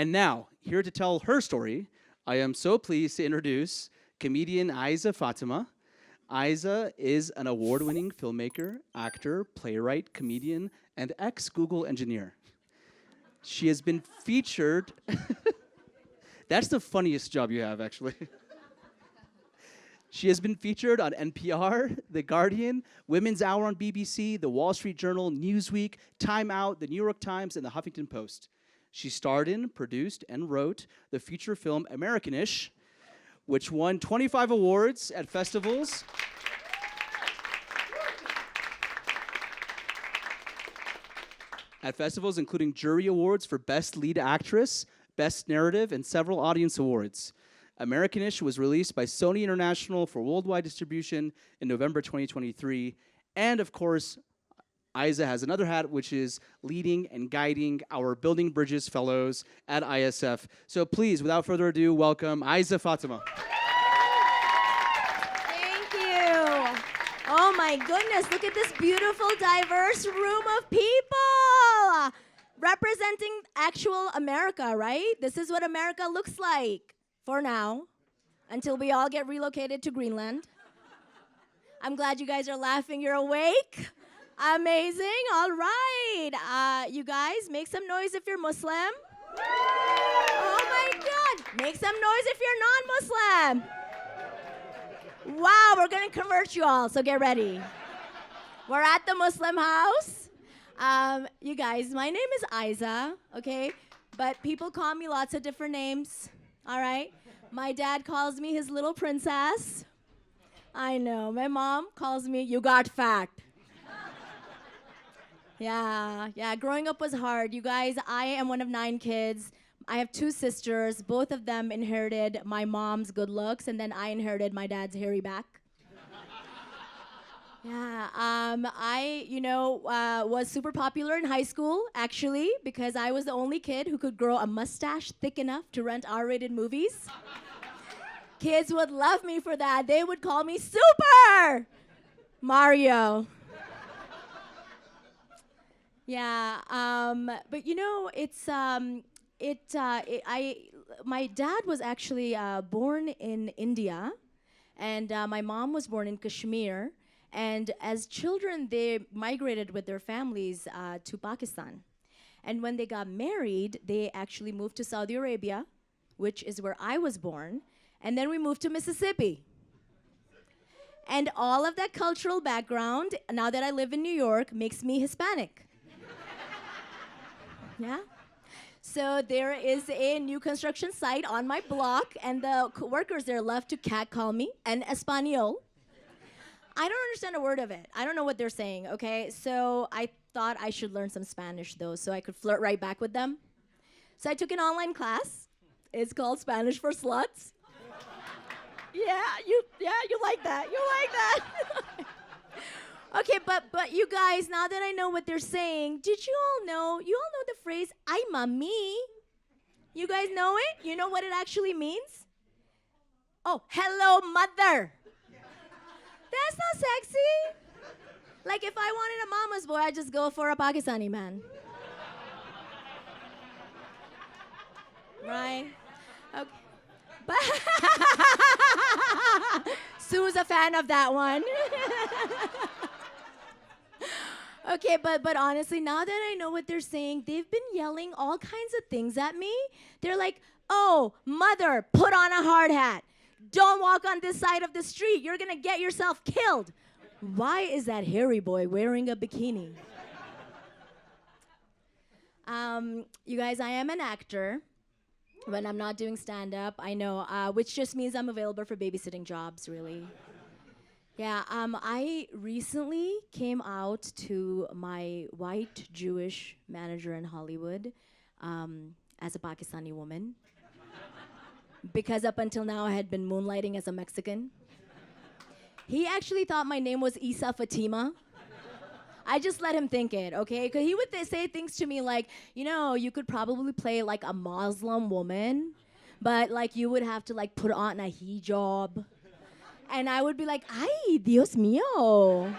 And now, here to tell her story, I am so pleased to introduce comedian Aizzah Fatima. Aizzah is an award-winning filmmaker, actor, playwright, comedian, and ex-Google engineer. She has been featured... That's the funniest job you have, actually. She has been featured on NPR, The Guardian, Women's Hour on BBC, The Wall Street Journal, Newsweek, Time Out, The New York Times, and The Huffington Post. She starred in, produced, and wrote the feature film Americanish, which won 25 awards at festivals. At festivals including jury awards for Best Lead Actress, Best Narrative, and several audience awards. Americanish was released by Sony International for worldwide distribution in November 2023. And of course, Aizzah has another hat, which is leading and guiding our Building Bridges Fellows at ISF. So please, without further ado, welcome Aizzah Fatima. Thank you. Oh my goodness, look at this beautiful, diverse room of people. Representing actual America, right? This is what America looks like for now, until we all get relocated to Greenland. I'm glad you guys are laughing. You're awake. Amazing. All right. You guys, make some noise if you're Muslim. Oh my God. Make some noise if you're non-Muslim. Wow, we're going to convert you all, so get ready. We're at the Muslim house. You guys, my name is Aizzah, okay? But people call me lots of different names, all right? My dad calls me his little princess. I know. My mom calls me, you got fat. Yeah, growing up was hard. You guys, I am one of 9 kids. I have 2 sisters. Both of them inherited my mom's good looks, and then I inherited my dad's hairy back. Yeah, I, was super popular in high school, actually, because I was the only kid who could grow a mustache thick enough to rent R-rated movies. Kids would love me for that. They would call me Super Mario. Yeah, but it's my dad was actually born in India, and my mom was born in Kashmir. And as children, they migrated with their families to Pakistan. And when they got married, they actually moved to Saudi Arabia, which is where I was born. And then we moved to Mississippi. And all of that cultural background, now that I live in New York, makes me Hispanic. Yeah? So there is a new construction site on my block, and the workers there love to catcall me en Espanol. I don't understand a word of it. I don't know what they're saying, okay? So I thought I should learn some Spanish, though, so I could flirt right back with them. So I took an online class. It's called Spanish for Sluts. Yeah, you like that. You like that. Okay, but you guys, now that I know what they're saying, did you all know the phrase, ay mami? You guys know it? You know what it actually means? Oh, hello, mother. That's not sexy. Like if I wanted a mama's boy, I'd just go for a Pakistani man. Right? Okay. But Sue's a fan of that one. Okay, but honestly, now that I know what they're saying, they've been yelling all kinds of things at me. They're like, oh, mother, put on a hard hat. Don't walk on this side of the street. You're going to get yourself killed. Why is that hairy boy wearing a bikini? You guys, I am an actor when I'm not doing stand-up. I know, which just means I'm available for babysitting jobs, really. Yeah, I recently came out to my white Jewish manager in Hollywood as a Pakistani woman. Because up until now, I had been moonlighting as a Mexican. He actually thought my name was Aizzah Fatima. I just let him think it, okay? Because he would say things to me like, you could probably play like a Muslim woman, but like you would have to like put on a hijab. And I would be like, ay, Dios mío.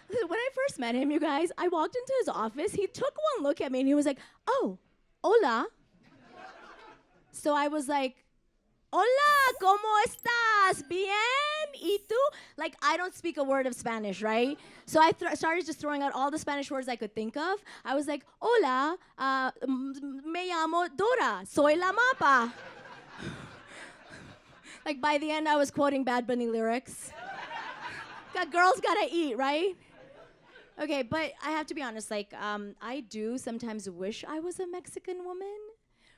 When I first met him, you guys. I walked into his office. He took one look at me and he was like, oh, hola. So I was like, hola, ¿cómo estás? Bien? ¿Y tú? Like, I don't speak a word of Spanish, right? So I started just throwing out all the Spanish words I could think of. I was like, hola, me llamo Dora, soy la mapa. Like, by the end, I was quoting Bad Bunny lyrics. Girls gotta eat, right? Okay, but I have to be honest, like, I do sometimes wish I was a Mexican woman,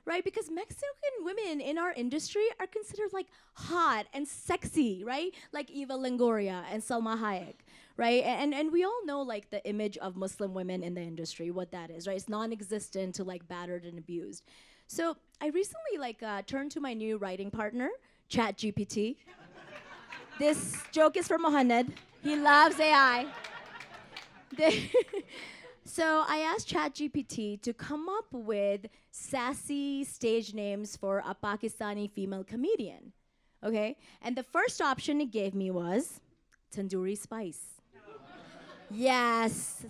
right? Because Mexican women in our industry are considered like hot and sexy, right? Like Eva Longoria and Salma Hayek, right? And we all know like the image of Muslim women in the industry, what that is, right? It's non-existent to like battered and abused. So I recently like turned to my new writing partner, ChatGPT. This joke is from Mohammed. He loves AI. So I asked ChatGPT to come up with sassy stage names for a Pakistani female comedian. Okay? And the first option it gave me was Tandoori Spice. Yes.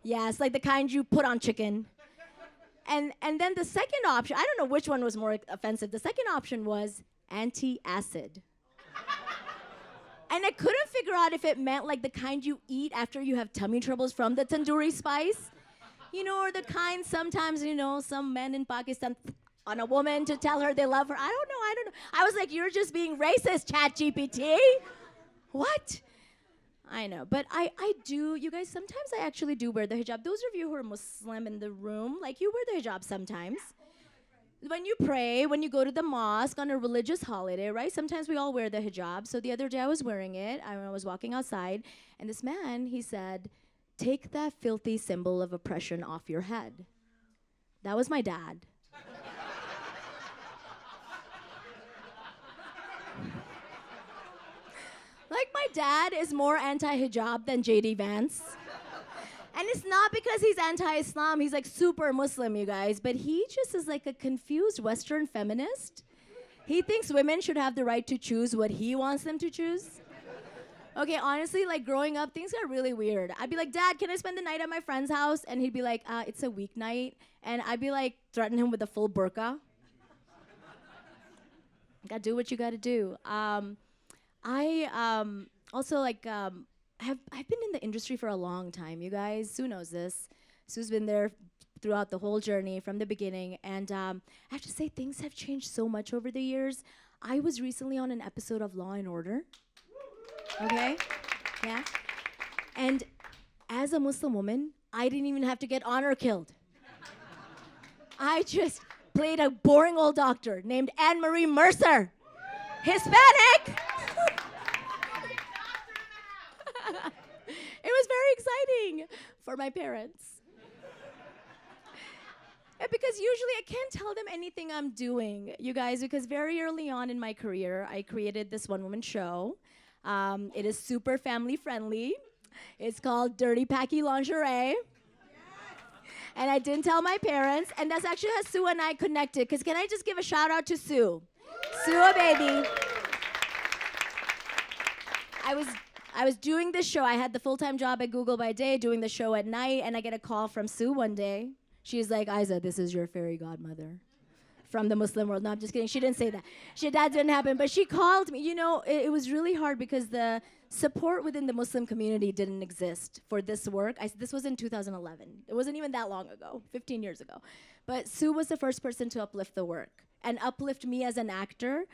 Yes, like the kind you put on chicken. And then the second option, I don't know which one was more offensive. The second option was anti-acid. And I couldn't figure out if it meant like the kind you eat after you have tummy troubles from the tandoori spice. You know, or the kind sometimes, you know, some men in Pakistan on a woman to tell her they love her. I don't know. I was like, you're just being racist, ChatGPT. What? I know, but I do, you guys, sometimes I actually do wear the hijab. Those of you who are Muslim in the room, like you wear the hijab sometimes. When you pray, when you go to the mosque on a religious holiday, right? Sometimes we all wear the hijab. So the other day I was wearing it. I was walking outside, and this man, he said, take that filthy symbol of oppression off your head. That was my dad. Like, my dad is more anti-hijab than J.D. Vance. And it's not because he's anti-Islam. He's like super Muslim, you guys. But he just is like a confused Western feminist. He thinks women should have the right to choose what he wants them to choose. Okay, honestly, like growing up, things got really weird. I'd be like, Dad, can I spend the night at my friend's house? And he'd be like, it's a weeknight. And I'd be like, threaten him with a full burqa. Gotta do what you gotta do. I also like, I've been in the industry for a long time, you guys. Sue knows this. Sue's been there throughout the whole journey from the beginning. And I have to say, things have changed so much over the years. I was recently on an episode of Law and Order. Okay? Yeah. And as a Muslim woman, I didn't even have to get honor killed. I just played a boring old doctor named Anne-Marie Mercer. Hispanic! It was very exciting for my parents. And because usually I can't tell them anything I'm doing, you guys, because very early on in my career, I created this one-woman show. It is super family-friendly. It's called Dirty Packy Lingerie. And I didn't tell my parents, and that's actually how Sue and I connected, because can I just give a shout-out to Sue? Sue, baby. I was doing this show. I had the full-time job at Google by day, doing the show at night, and I get a call from Sue one day. She's like, Aizzah, this is your fairy godmother from the Muslim world. No, I'm just kidding. She didn't say that. That didn't happen. But she called me. You know, it was really hard because the support within the Muslim community didn't exist for this work. This was in 2011. It wasn't even that long ago, 15 years ago. But Sue was the first person to uplift the work and uplift me as an actor.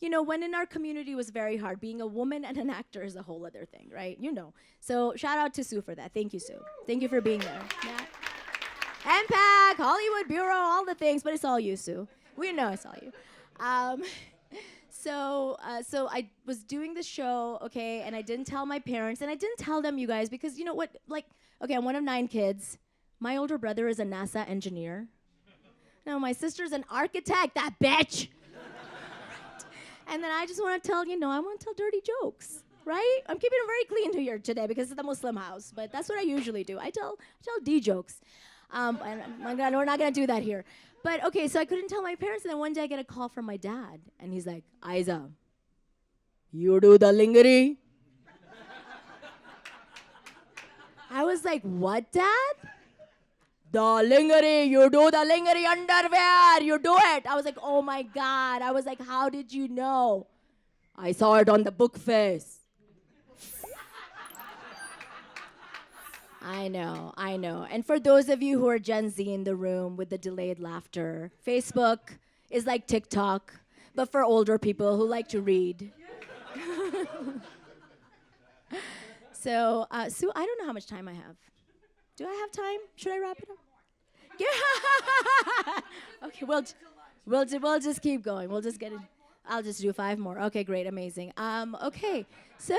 You know, when in our community was very hard. Being a woman and an actor is a whole other thing, right? You know. So shout out to Sue for that. Thank you, Sue. Thank you for being there. Yeah. MPAC, Hollywood Bureau, all the things, but it's all you, Sue. We know it's all you. So I was doing the show, okay, and I didn't tell my parents, and I didn't tell them, you guys, because you know what, like, okay, I'm one of 9 kids. My older brother is a NASA engineer. No, my sister's an architect, that bitch. Right. And then I just want to tell, I want to tell dirty jokes, right? I'm keeping it very clean here today because it's the Muslim house, but that's what I usually do. I tell D jokes. And we're not going to do that here. But, okay, so I couldn't tell my parents, and then one day I get a call from my dad, and he's like, Aizzah, you do the lingeri? I was like, what, Dad? The lingerie, you do the lingerie underwear, you do it. I was like, oh my God. I was like, how did you know? I saw it on the book face. I know. And for those of you who are Gen Z in the room with the delayed laughter, Facebook is like TikTok, but for older people who like to read. So, Sue, I don't know how much time I have. Do I have time? Should I wrap it up? Yeah. Okay, we'll just keep going. We'll just get it. I'll just do 5 more. Okay, great, amazing. Okay, so.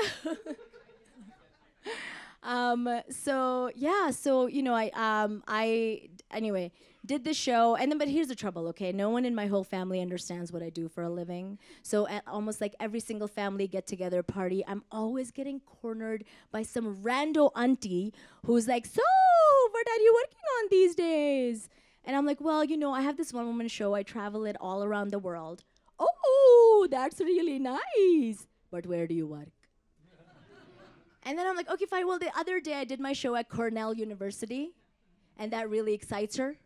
So you know, I anyway did the show, and then but here's the trouble, okay? No one in my whole family understands what I do for a living. So at almost like every single family get-together party, I'm always getting cornered by some rando auntie who's like, "So, what are you working on these days?" And I'm like, "Well, you know, I have this one-woman show. I travel it all around the world." "Oh, that's really nice. But where do you work?" And then I'm like, okay, fine. Well, the other day I did my show at Cornell University, and that really excites her,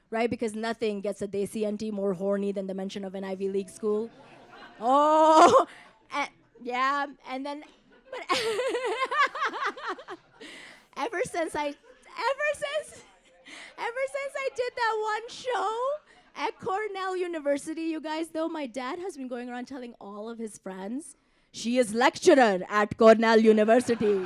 right? Because nothing gets a Desi auntie more horny than the mention of an Ivy League school. Oh, yeah. And then, but ever since I did that one show at Cornell University, you guys know my dad has been going around telling all of his friends, she is lecturer at Cornell University.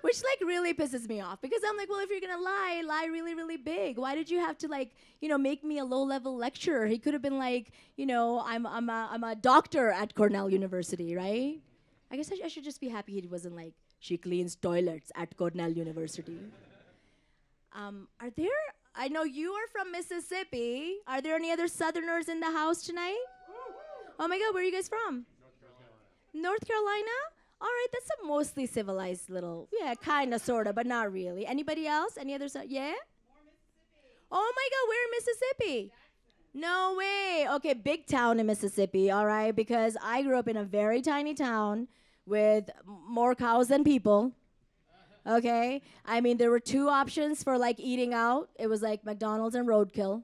Which like really pisses me off because I'm like, well, if you're gonna lie really, really big. Why did you have to like, you know, make me a low-level lecturer? He could have been like, you know, I'm a doctor at Cornell University, right? I guess I should just be happy he wasn't like, she cleans toilets at Cornell University. I know you are from Mississippi. Are there any other Southerners in the house tonight? Oh my God, where are you guys from? North Carolina? All right, that's a mostly civilized little, yeah, kind of, sort of, but not really. Anybody else? Any other, yeah? Oh my God, where in Mississippi? No way. Okay, big town in Mississippi, all right, because I grew up in a very tiny town with more cows than people. Okay? I mean, there were 2 options for like eating out. It was like McDonald's and Roadkill.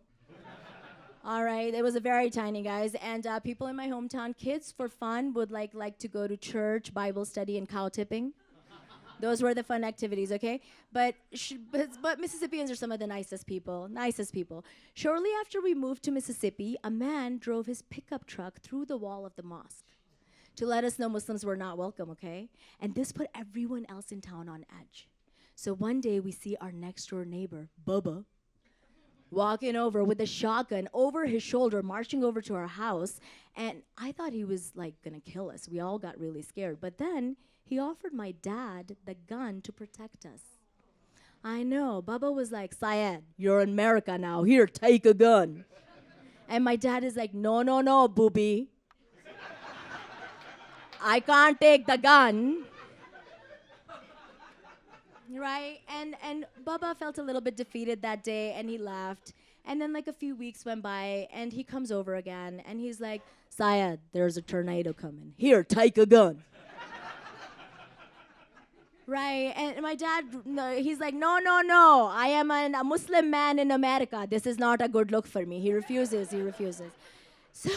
All right, it was a very tiny, guys, and people in my hometown, kids for fun would like to go to church, Bible study, and cow tipping. Those were the fun activities, okay? But Mississippians are some of the nicest people. Shortly after we moved to Mississippi, a man drove his pickup truck through the wall of the mosque to let us know Muslims were not welcome, okay? And this put everyone else in town on edge. So one day we see our next door neighbor, Bubba, walking over with a shotgun over his shoulder, marching over to our house. And I thought he was like gonna kill us. We all got really scared. But then he offered my dad the gun to protect us. I know. Bubba was like, Syed, you're in America now. Here, take a gun. And my dad is like, no, booby. I can't take the gun. Right? And Bubba felt a little bit defeated that day, and he left. And then like a few weeks went by, and he comes over again, and he's like, Syed, there's a tornado coming. Here, take a gun. Right? And my dad, he's like, no. I am a Muslim man in America. This is not a good look for me. He refuses. So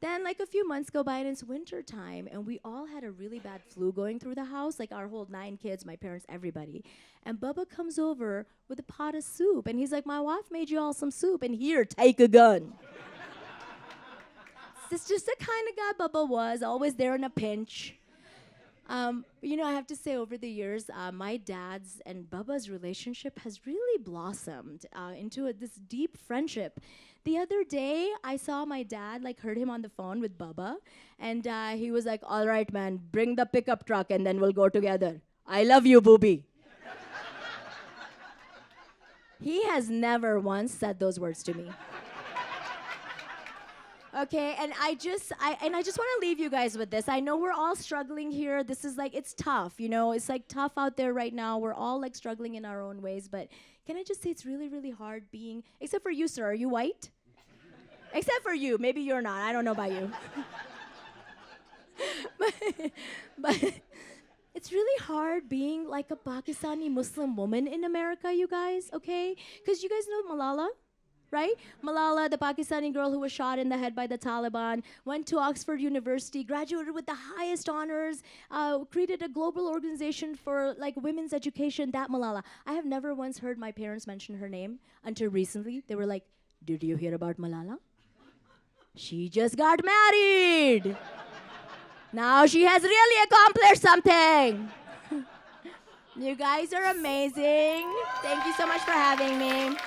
then like a few months go by, and it's winter time, and we all had a really bad flu going through the house, like our whole 9 kids, my parents, everybody. And Bubba comes over with a pot of soup, and he's like, my wife made you all some soup, and here, take a gun. This is just the kind of guy Bubba was, always there in a pinch. You know, I have to say, over the years, my dad's and Bubba's relationship has really blossomed into this deep friendship. The other day, I saw my dad, heard him on the phone with Bubba, and he was like, all right, man, bring the pickup truck, and then we'll go together. I love you, booby. He has never once said those words to me. Okay, and I just want to leave you guys with this. I know we're all struggling here. This is it's tough, you know. It's tough out there right now. We're all struggling in our own ways. But can I just say it's really, really hard being, except for you, sir. Are you white? Except for you. Maybe you're not. I don't know about you. but It's really hard being like a Pakistani Muslim woman in America, you guys, okay? Because you guys know Malala, right? Malala, the Pakistani girl who was shot in the head by the Taliban, went to Oxford University, graduated with the highest honors, created a global organization for like women's education, that Malala. I have never once heard my parents mention her name until recently. They were like, did you hear about Malala? She just got married. Now she has really accomplished something. You guys are amazing. Thank you so much for having me.